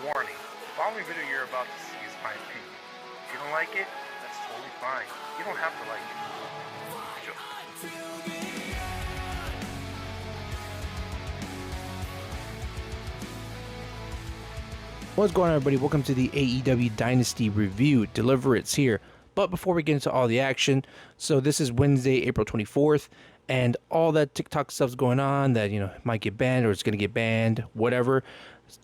Warning, the following video you're about to see is my opinion. If you don't like it, that's totally fine. You don't have to like it. What's going on, everybody? Welcome to the AEW Dynasty review. Deliverance here. But before we get into all the action, so this is Wednesday, April 24th, and all that TikTok stuff's going on that, might get banned or it's going to get banned, whatever.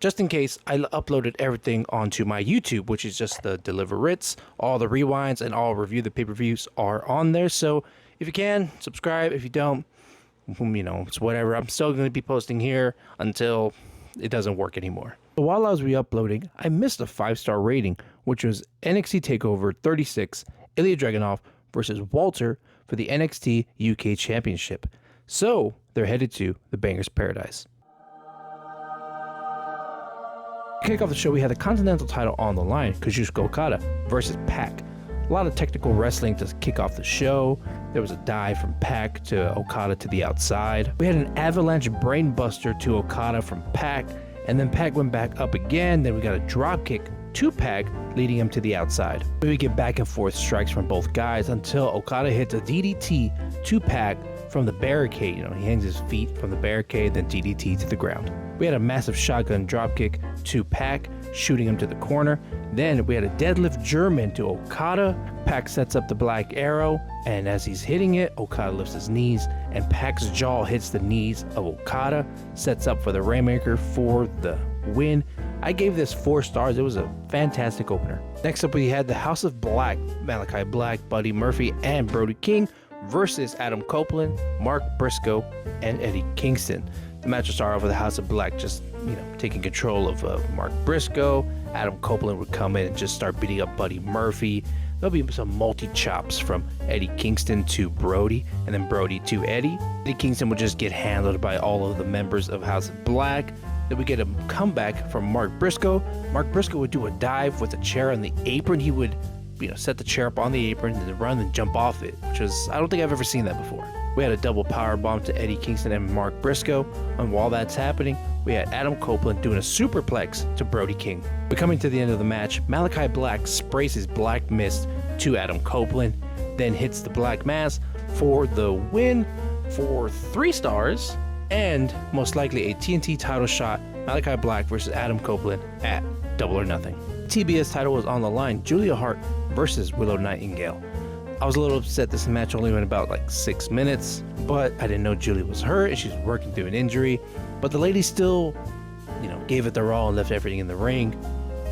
Just in case, I uploaded everything onto my YouTube, which is just the Deliverance. All the rewinds and all review the pay-per-views are on there. So if you can, subscribe. If you don't, it's whatever. I'm still going to be posting here until it doesn't work anymore. So while I was re-uploading, I missed a 5-star rating, which was NXT TakeOver 36, Ilya Dragunov versus Walter for the NXT UK Championship. So they're headed to the Banger's Paradise. To kick off the show, we had the Continental title on the line, Kazuchika Okada versus Pac. A lot of technical wrestling to kick off the show. There was a dive from Pac to Okada to the outside. We had an avalanche brainbuster to Okada from Pac, and then Pac went back up again. Then we got a drop kick to Pac, leading him to the outside. We get back and forth strikes from both guys until Okada hits a DDT to Pac from the barricade. He hangs his feet from the barricade, then DDT to the ground. We had a massive shotgun dropkick to Pac, shooting him to the corner. Then we had a deadlift German to Okada. Pac sets up the black arrow, and as he's hitting it, Okada lifts his knees, and Pac's jaw hits the knees of Okada, sets up for the Rainmaker for the win. I gave this 4 stars. It was a fantastic opener. Next up, we had the House of Black, Malachi Black, Buddy Murphy, and Brody King versus Adam Copeland, Mark Briscoe, and Eddie Kingston. The match will start off with the House of Black just, taking control of Mark Briscoe. Adam Copeland would come in and just start beating up Buddy Murphy. There'll be some multi-chops from Eddie Kingston to Brody, and then Brody to Eddie. Eddie Kingston would just get handled by all of the members of House of Black. Then we get a comeback from Mark Briscoe. Mark Briscoe would do a dive with a chair on the apron. He would, set the chair up on the apron and then run and jump off it, which is, I don't think I've ever seen that before. We had a double power bomb to Eddie Kingston and Mark Briscoe, and while that's happening, we had Adam Copeland doing a superplex to Brody King. But coming to the end of the match, Malachi Black sprays his black mist to Adam Copeland, then hits the black mass for the win for 3 stars, and most likely a TNT title shot, Malachi Black versus Adam Copeland at Double or Nothing. TBS title was on the line, Julia Hart versus Willow Nightingale. I was a little upset this match only went about 6 minutes, but I didn't know Julia was hurt and she's working through an injury. But the lady still, gave it their all and left everything in the ring.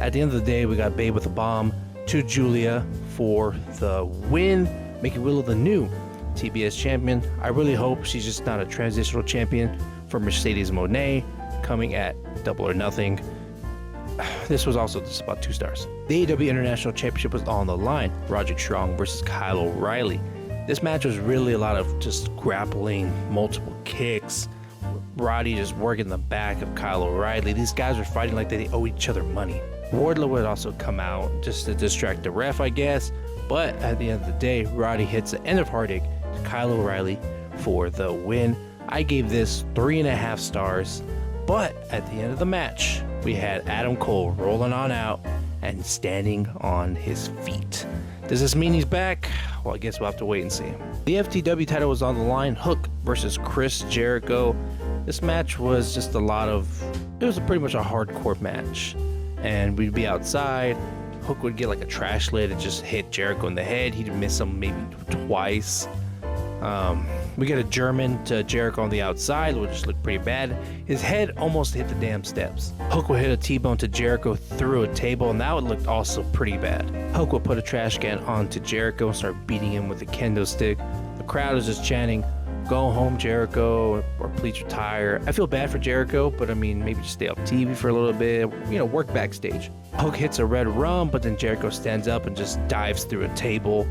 At the end of the day, we got Babe with a bomb to Julia for the win, making Willow the new TBS champion. I really hope she's just not a transitional champion for Mercedes Moné coming at Double or Nothing. This was also just about 2 stars. The AEW International Championship was on the line. Roderick Strong versus Kyle O'Reilly. This match was really a lot of just grappling, multiple kicks. Roddy just working the back of Kyle O'Reilly. These guys were fighting like they owe each other money. Wardlow would also come out just to distract the ref, I guess. But at the end of the day, Roddy hits the end of Heartache to Kyle O'Reilly for the win. I gave this 3.5 stars. But at the end of the match, we had Adam Cole rolling on out and standing on his feet. Does this mean he's back? Well, I guess we'll have to wait and see. The FTW title was on the line, Hook versus Chris Jericho. This match was just it was pretty much a hardcore match. And we'd be outside, Hook would get a trash lid and just hit Jericho in the head. He'd miss him maybe twice. We get a German to Jericho on the outside, which just looked pretty bad. His head almost hit the damn steps. Hook would hit a T-bone to Jericho through a table, and that would look also pretty bad. Hook would put a trash can onto Jericho and start beating him with a kendo stick. The crowd is just chanting, "Go home, Jericho," or "Please retire." I feel bad for Jericho, but maybe just stay off TV for a little bit, work backstage. Hook hits a red rum, but then Jericho stands up and just dives through a table.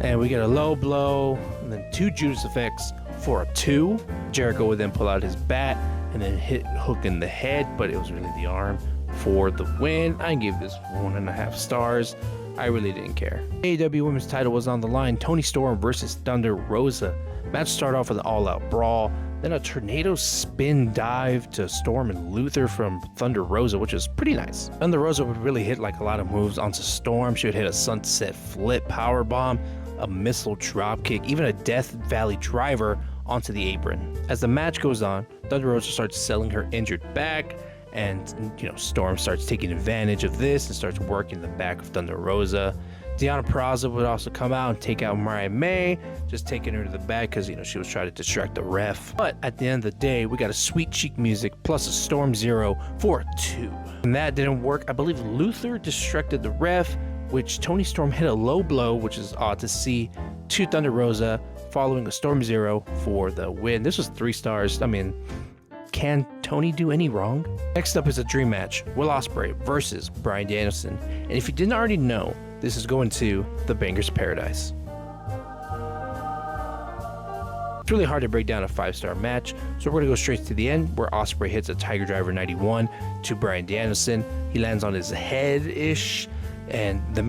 And we get a low blow, and then 2 Judas effects for a 2. Jericho would then pull out his bat and then hit Hook in the head, but it was really the arm for the win. I gave this 1.5 stars. I really didn't care. AEW Women's title was on the line. Toni Storm versus Thunder Rosa. Match started off with an all-out brawl. Then a tornado spin dive to Storm and Luther from Thunder Rosa, which is pretty nice. Thunder Rosa would really hit like a lot of moves onto Storm. She would hit a sunset flip power bomb, a missile drop kick, even a Death Valley driver onto the apron. As the match goes on, Thunder Rosa starts selling her injured back, and Storm starts taking advantage of this and starts working the back of Thunder Rosa. Deonna Purrazzo would also come out and take out Mariah May, just taking her to the back because she was trying to distract the ref. But at the end of the day, we got a sweet cheek music plus a Storm Zero for a 2. And that didn't work. I believe Luther distracted the ref, which Toni Storm hit a low blow, which is odd to see, to Thunder Rosa, following a Storm Zero for the win. This was 3 stars. I mean, can Toni do any wrong? Next up is a dream match, Will Ospreay versus Bryan Danielson. And if you didn't already know, this is going to the Banger's Paradise. It's really hard to break down a 5-star match, so we're going to go straight to the end, where Ospreay hits a Tiger Driver 91 to Bryan Danielson. He lands on his head-ish, and the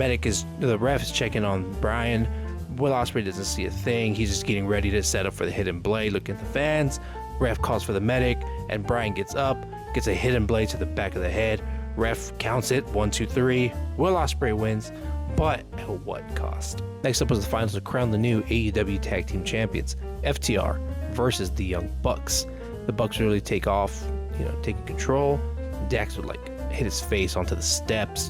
ref is checking on Bryan. Will Ospreay doesn't see a thing. He's just getting ready to set up for the hidden blade, looking at the fans. Ref calls for the medic, and Bryan gets up, gets a hidden blade to the back of the head. Ref counts it, 1, 2, 3. Will Ospreay wins, but at what cost? Next up was the finals to crown the new AEW Tag Team Champions, FTR versus the Young Bucks. The Bucks really take off, taking control. Dax would hit his face onto the steps,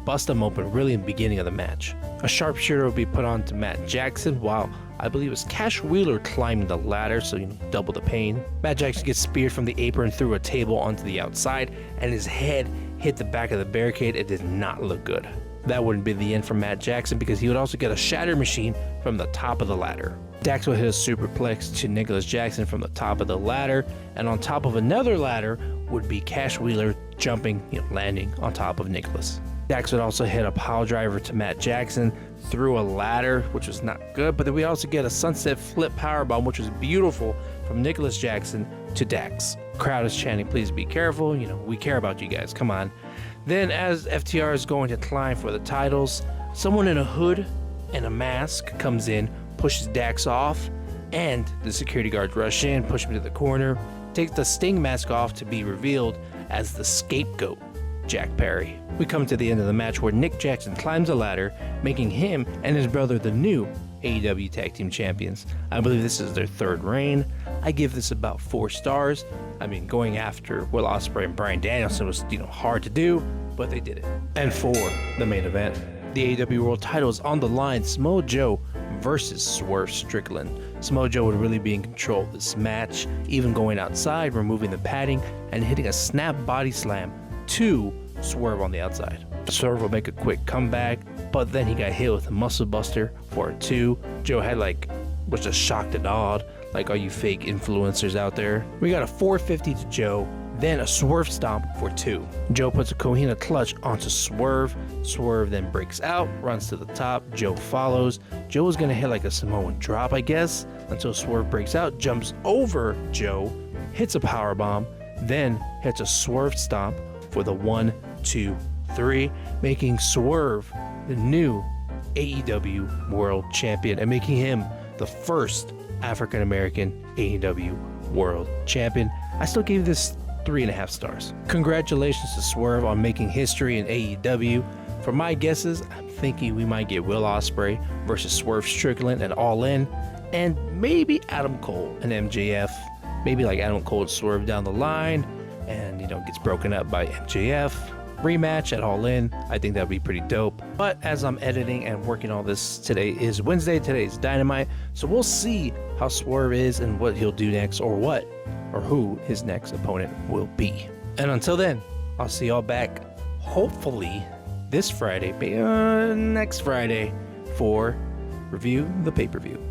bust him open really in the beginning of the match. A sharpshooter would be put on to Matt Jackson, while I believe it was Cash Wheeler climbing the ladder, so double the pain. Matt Jackson gets speared from the apron through a table onto the outside, and his head hit the back of the barricade. It did not look good. That wouldn't be the end for Matt Jackson, because he would also get a shatter machine from the top of the ladder. Dax would hit a superplex to Nicholas Jackson from the top of the ladder, and on top of another ladder would be Cash Wheeler jumping, landing on top of Nicholas. Dax would also hit a pile driver to Matt Jackson through a ladder, which was not good, but then we also get a sunset flip powerbomb, which was beautiful, from Nicholas Jackson to Dax. Crowd is chanting, "Please be careful, we care about you guys, come on." Then as FTR is going to climb for the titles, someone in a hood and a mask comes in, pushes Dax off, and the security guards rush in, push him to the corner, takes the Sting mask off to be revealed as the scapegoat, Jack Perry. We come to the end of the match where Nick Jackson climbs a ladder, making him and his brother the new AEW Tag Team Champions. I believe this is their 3rd reign. I give this about 4 stars. I mean, going after Will Ospreay and Bryan Danielson was, hard to do, but they did it. And for the main event, the AEW World title is on the line, Samoa Joe versus Swerve Strickland. Samoa Joe would really be in control of this match, even going outside, removing the padding, and hitting a snap body slam to Swerve on the outside. Swerve will make a quick comeback, but then he got hit with a muscle buster for a 2. Joe had was just shocked and awed, all you fake influencers out there. We got a 450 to Joe, then a Swerve stomp for 2. Joe puts a Cohina clutch onto Swerve. Swerve then breaks out, runs to the top. Joe follows. Joe was gonna hit a Samoan drop, I guess, until Swerve breaks out, jumps over Joe, hits a power bomb, then hits a Swerve stomp for the 1, 2, 3, making Swerve the new AEW World Champion and making him the first African American AEW World Champion. I still gave this 3.5 stars. Congratulations to Swerve on making history in AEW. For my guesses, I'm thinking we might get Will Ospreay versus Swerve Strickland at All In, and maybe Adam Cole and MJF. Maybe Adam Cole and Swerve down the line, and gets broken up by MJF. Rematch at All In. I think that'd be pretty dope. But as I'm editing and working on this, today is Wednesday. Today's Dynamite. So we'll see how Swerve is and what he'll do next, or who his next opponent will be. And until then, I'll see y'all back hopefully this Friday, next Friday, for Review the Pay-Per-View.